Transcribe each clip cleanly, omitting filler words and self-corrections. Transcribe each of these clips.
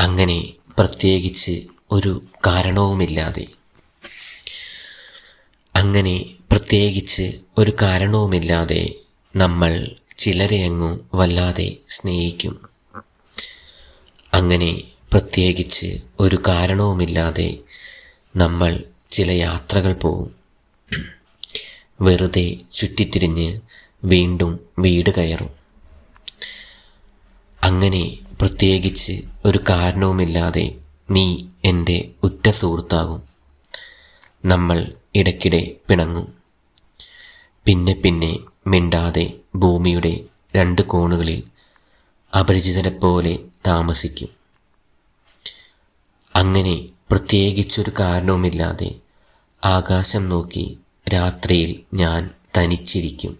അങ്ങനെ പ്രത്യേകിച്ച് ഒരു കാരണവുമില്ലാതെ നമ്മൾ ചിലരെ അങ്ങ് വല്ലാതെ സ്നേഹിക്കും. അങ്ങനെ പ്രത്യേകിച്ച് ഒരു കാരണവുമില്ലാതെ നമ്മൾ ചില യാത്രകൾ പോകും. വെറുതെ ചുറ്റിത്തിരിഞ്ഞ് വീണ്ടും വീട് കയറും. അങ്ങനെ പ്രത്യേകിച്ച് ഒരു കാരണവുമില്ലാതെ നീ എൻ്റെ ഉറ്റ സുഹൃത്താകും. നമ്മൾ ഇടയ്ക്കിടെ പിണങ്ങും. പിന്നെ മിണ്ടാതെ ഭൂമിയുടെ 2 കോണുകളിൽ അപരിചിതരെപ്പോലെ താമസിക്കും. അങ്ങനെ പ്രത്യേകിച്ചൊരു കാരണവുമില്ലാതെ ആകാശം നോക്കി രാത്രിയിൽ ഞാൻ തനിച്ചിരിക്കും.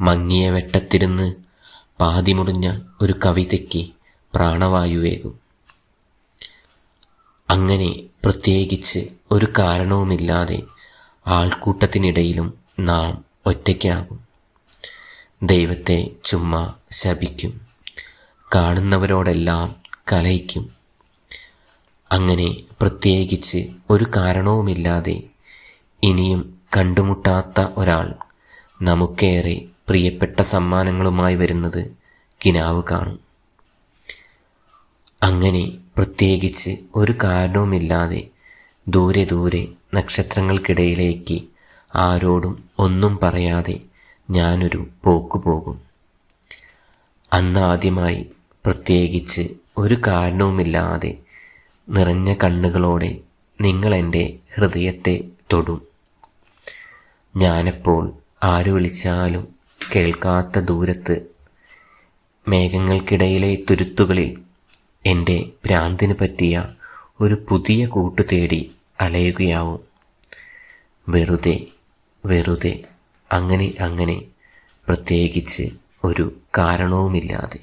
മങ്ങിയ വെട്ടത്തിരുന്ന് പാതിമുറിഞ്ഞ ഒരു കവിതയ്ക്ക് പ്രാണവായുവേകും. അങ്ങനെ പ്രത്യേകിച്ച് ഒരു കാരണവുമില്ലാതെ ആൾക്കൂട്ടത്തിനിടയിലും നാം ഒറ്റയ്ക്കാകും. ദൈവത്തെ ചുമ്മാ ശപിക്കും. കാണുന്നവരോടെല്ലാം കലഹിക്കും. അങ്ങനെ പ്രത്യേകിച്ച് ഒരു കാരണവുമില്ലാതെ ഇനിയും കണ്ടുമുട്ടാത്ത ഒരാൾ നമുക്കേറെ പ്രിയപ്പെട്ട സമ്മാനങ്ങളുമായി വരുന്നത് കിനാവ് കാണും. അങ്ങനെ പ്രത്യേകിച്ച് ഒരു കാരണവുമില്ലാതെ ദൂരെ ദൂരെ നക്ഷത്രങ്ങൾക്കിടയിലേക്ക് ആരോടും ഒന്നും പറയാതെ ഞാനൊരു പോക്ക് പോകും. അന്നാദ്യമായി പ്രത്യേകിച്ച് ഒരു കാരണവുമില്ലാതെ നിറഞ്ഞ കണ്ണുകളോടെ നിങ്ങളെൻ്റെ ഹൃദയത്തെ തൊടും. ഞാനെപ്പോൾ ആര് വിളിച്ചാലും കേൾക്കാത്ത ദൂരത്ത് മേഘങ്ങൾക്കിടയിലെ തുരുത്തുകളിൽ എൻ്റെ ഭ്രാന്തിന് പറ്റിയ ഒരു പുതിയ കൂട്ടു തേടി അലയുകയാവും. വെറുതെ അങ്ങനെ പ്രത്യേകിച്ച് ഒരു കാരണവുമില്ലാതെ.